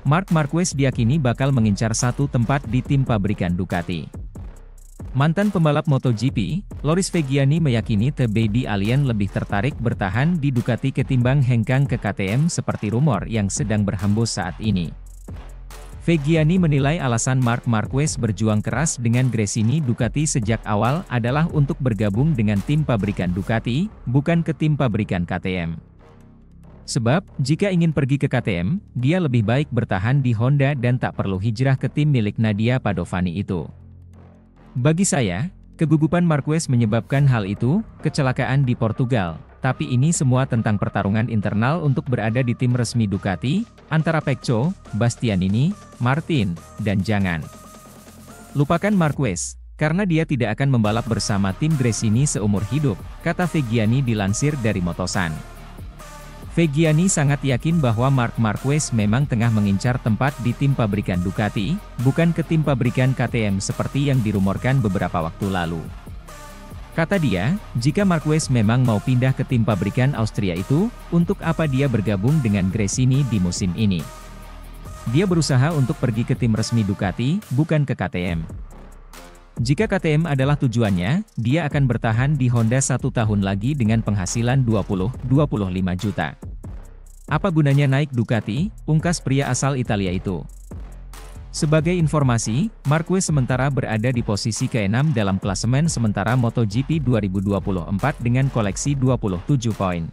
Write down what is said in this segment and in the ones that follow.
Marc Marquez diyakini bakal mengincar satu tempat di tim pabrikan Ducati. Mantan pembalap MotoGP, Loris Viggiani meyakini The Baby Alien lebih tertarik bertahan di Ducati ketimbang hengkang ke KTM seperti rumor yang sedang berhembus saat ini. Viggiani menilai alasan Marc Marquez berjuang keras dengan Gresini Ducati sejak awal adalah untuk bergabung dengan tim pabrikan Ducati, bukan ke tim pabrikan KTM. Sebab, jika ingin pergi ke KTM, dia lebih baik bertahan di Honda dan tak perlu hijrah ke tim milik Nadia Padovani itu. Bagi saya, kegugupan Marquez menyebabkan hal itu, kecelakaan di Portugal, tapi ini semua tentang pertarungan internal untuk berada di tim resmi Ducati, antara Pecco, Bastianini, Martin, dan jangan lupakan Marquez, karena dia tidak akan membalap bersama tim Gresini seumur hidup, kata Viggiani dilansir dari Motosan. Viggiani sangat yakin bahwa Marc Marquez memang tengah mengincar tempat di tim pabrikan Ducati, bukan ke tim pabrikan KTM seperti yang dirumorkan beberapa waktu lalu. Kata dia, jika Marquez memang mau pindah ke tim pabrikan Austria itu, untuk apa dia bergabung dengan Gresini di musim ini? Dia berusaha untuk pergi ke tim resmi Ducati, bukan ke KTM. Jika KTM adalah tujuannya, dia akan bertahan di Honda 1 tahun lagi dengan penghasilan 20-25 juta. Apa gunanya naik Ducati, ungkas pria asal Italia itu. Sebagai informasi, Marquez sementara berada di posisi ke-6 dalam klasemen sementara MotoGP 2024 dengan koleksi 27 poin.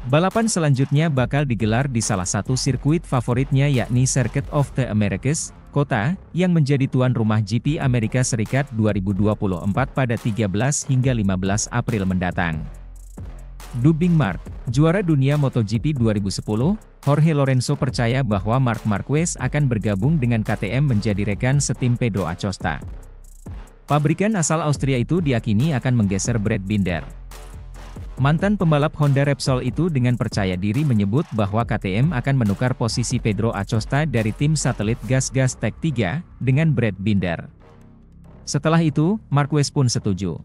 Balapan selanjutnya bakal digelar di salah satu sirkuit favoritnya yakni Circuit of the Americas, kota, yang menjadi tuan rumah GP Amerika Serikat 2024 pada 13 hingga 15 April mendatang. Dubbing Marc, juara dunia MotoGP 2010, Jorge Lorenzo percaya bahwa Marc Marquez akan bergabung dengan KTM menjadi rekan setim Pedro Acosta. Pabrikan asal Austria itu diyakini akan menggeser Brad Binder. Mantan pembalap Honda Repsol itu dengan percaya diri menyebut bahwa KTM akan menukar posisi Pedro Acosta dari tim satelit Gas Tech 3, dengan Brad Binder. Setelah itu, Marquez pun setuju.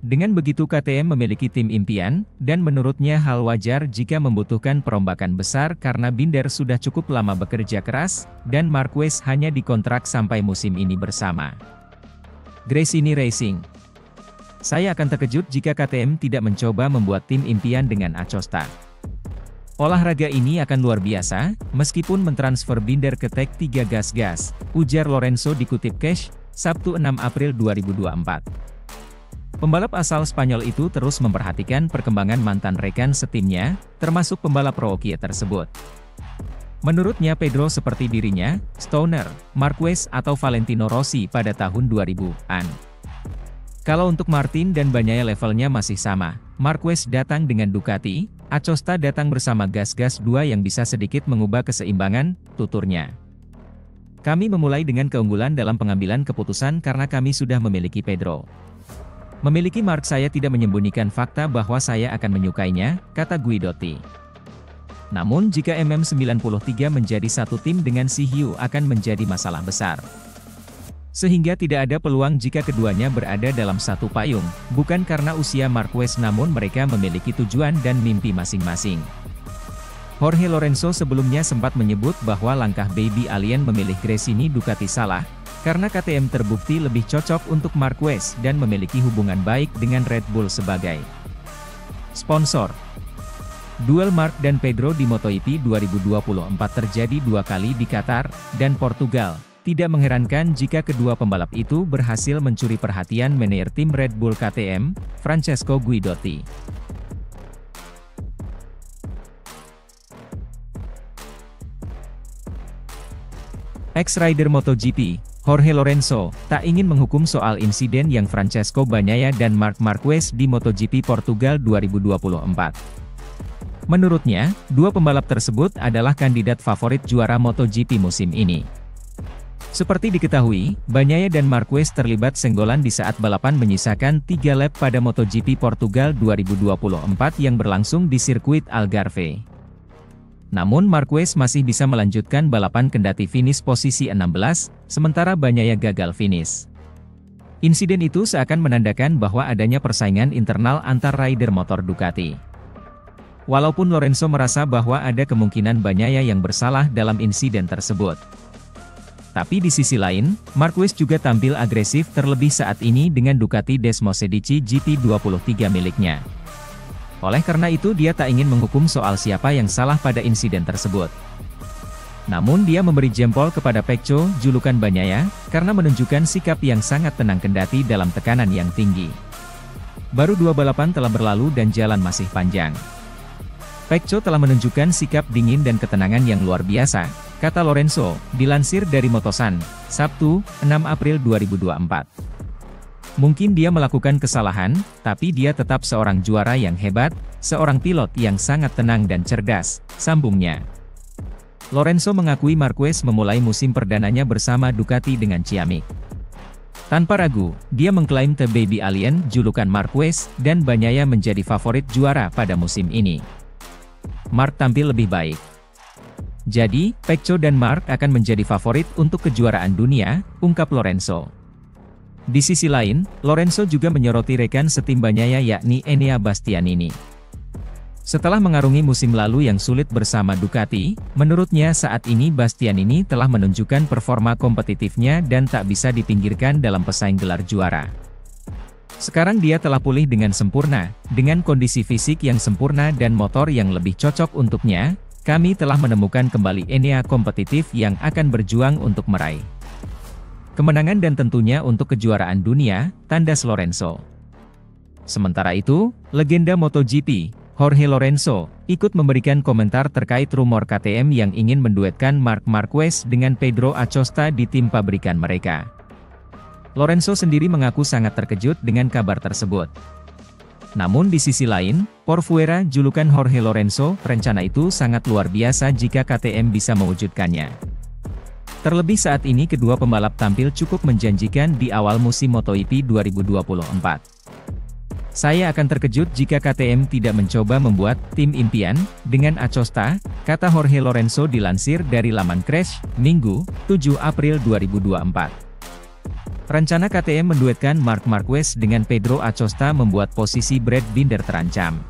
Dengan begitu KTM memiliki tim impian, dan menurutnya hal wajar jika membutuhkan perombakan besar karena Binder sudah cukup lama bekerja keras, dan Marquez hanya dikontrak sampai musim ini bersama Gresini Racing. Saya akan terkejut jika KTM tidak mencoba membuat tim impian dengan Acosta. Olahraga ini akan luar biasa, meskipun mentransfer Binder ke Tech 3 Gas, ujar Lorenzo dikutip Cash, Sabtu 6 April 2024. Pembalap asal Spanyol itu terus memperhatikan perkembangan mantan rekan setimnya, termasuk pembalap rookie tersebut. Menurutnya Pedro seperti dirinya, Stoner, Marquez atau Valentino Rossi pada tahun 2000-an. Kalau untuk Martin dan Bagnaia levelnya masih sama, Marquez datang dengan Ducati, Acosta datang bersama Gas 2 yang bisa sedikit mengubah keseimbangan, tuturnya. Kami memulai dengan keunggulan dalam pengambilan keputusan karena kami sudah memiliki Pedro. Memiliki Marc saya tidak menyembunyikan fakta bahwa saya akan menyukainya, kata Guidotti. Namun jika MM93 menjadi satu tim dengan Si Hyu akan menjadi masalah besar. Sehingga tidak ada peluang jika keduanya berada dalam satu payung, bukan karena usia Marquez namun mereka memiliki tujuan dan mimpi masing-masing. Jorge Lorenzo sebelumnya sempat menyebut bahwa langkah Baby Alien memilih Gresini Ducati salah, karena KTM terbukti lebih cocok untuk Marquez dan memiliki hubungan baik dengan Red Bull sebagai sponsor. Duel Marc dan Pedro di MotoGP 2024 terjadi 2 kali di Qatar dan Portugal. Tidak mengherankan jika kedua pembalap itu berhasil mencuri perhatian manajer tim Red Bull KTM, Francesco Guidotti. Ex-rider MotoGP, Jorge Lorenzo, tak ingin menghukum soal insiden yang Francesco Bagnaia dan Marc Marquez di MotoGP Portugal 2024. Menurutnya, dua pembalap tersebut adalah kandidat favorit juara MotoGP musim ini. Seperti diketahui, Bagnaia dan Marquez terlibat senggolan di saat balapan menyisakan 3 lap pada MotoGP Portugal 2024 yang berlangsung di sirkuit Algarve. Namun Marquez masih bisa melanjutkan balapan kendati finish posisi 16, sementara Bagnaia gagal finish. Insiden itu seakan menandakan bahwa adanya persaingan internal antar rider motor Ducati. walaupun Lorenzo merasa bahwa ada kemungkinan Bagnaia yang bersalah dalam insiden tersebut. Tapi di sisi lain, Marquez juga tampil agresif terlebih saat ini dengan Ducati Desmosedici GT23 miliknya. Oleh karena itu dia tak ingin menghukum soal siapa yang salah pada insiden tersebut. Namun dia memberi jempol kepada Pecco, julukan Bagnaia, karena menunjukkan sikap yang sangat tenang kendati dalam tekanan yang tinggi. Baru 2 balapan telah berlalu dan jalan masih panjang. Pecco telah menunjukkan sikap dingin dan ketenangan yang luar biasa, kata Lorenzo, dilansir dari Motosan, Sabtu, 6 April 2024. Mungkin dia melakukan kesalahan, tapi dia tetap seorang juara yang hebat, seorang pilot yang sangat tenang dan cerdas, sambungnya. Lorenzo mengakui Marquez memulai musim perdananya bersama Ducati dengan ciamik. Tanpa ragu, dia mengklaim The Baby Alien, julukan Marquez, dan Bagnaia menjadi favorit juara pada musim ini. Mark tampil lebih baik. Jadi, Pecco dan Mark akan menjadi favorit untuk kejuaraan dunia, ungkap Lorenzo. Di sisi lain, Lorenzo juga menyoroti rekan setim Bagnaia yakni Enea Bastianini. Setelah mengarungi musim lalu yang sulit bersama Ducati, menurutnya saat ini Bastianini telah menunjukkan performa kompetitifnya dan tak bisa dipinggirkan dalam pesaing gelar juara. Sekarang dia telah pulih dengan sempurna, dengan kondisi fisik yang sempurna dan motor yang lebih cocok untuknya, kami telah menemukan kembali Enea kompetitif yang akan berjuang untuk meraih kemenangan dan tentunya untuk kejuaraan dunia, tandas Lorenzo. Sementara itu, legenda MotoGP, Jorge Lorenzo, ikut memberikan komentar terkait rumor KTM yang ingin menduetkan Marc Marquez dengan Pedro Acosta di tim pabrikan mereka. Lorenzo sendiri mengaku sangat terkejut dengan kabar tersebut. Namun di sisi lain, Por Fuera, julukan Jorge Lorenzo, rencana itu sangat luar biasa jika KTM bisa mewujudkannya. Terlebih saat ini kedua pembalap tampil cukup menjanjikan di awal musim MotoGP 2024. Saya akan terkejut jika KTM tidak mencoba membuat tim impian dengan Acosta, kata Jorge Lorenzo dilansir dari laman Crash, Minggu, 7 April 2024. Rencana KTM menduetkan Marc Marquez dengan Pedro Acosta membuat posisi Brad Binder terancam.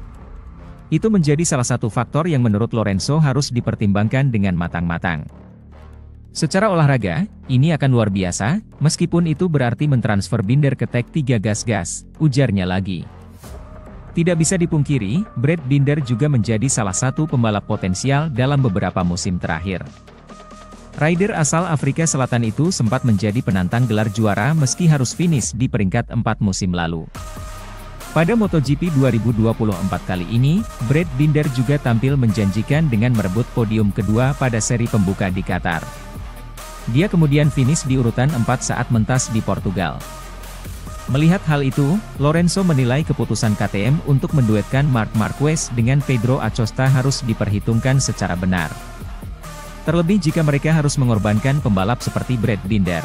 Itu menjadi salah satu faktor yang menurut Lorenzo harus dipertimbangkan dengan matang-matang. Secara olahraga, ini akan luar biasa, meskipun itu berarti mentransfer Binder ke Tech 3 gas-gas, ujarnya lagi. Tidak bisa dipungkiri, Brad Binder juga menjadi salah satu pembalap potensial dalam beberapa musim terakhir. Rider asal Afrika Selatan itu sempat menjadi penantang gelar juara meski harus finish di peringkat 4 musim lalu. Pada MotoGP 2024 kali ini, Brad Binder juga tampil menjanjikan dengan merebut podium kedua pada seri pembuka di Qatar. Dia kemudian finish di urutan 4 saat mentas di Portugal. Melihat hal itu, Lorenzo menilai keputusan KTM untuk menduetkan Marc Marquez dengan Pedro Acosta harus diperhitungkan secara benar. Terlebih jika mereka harus mengorbankan pembalap seperti Brad Binder.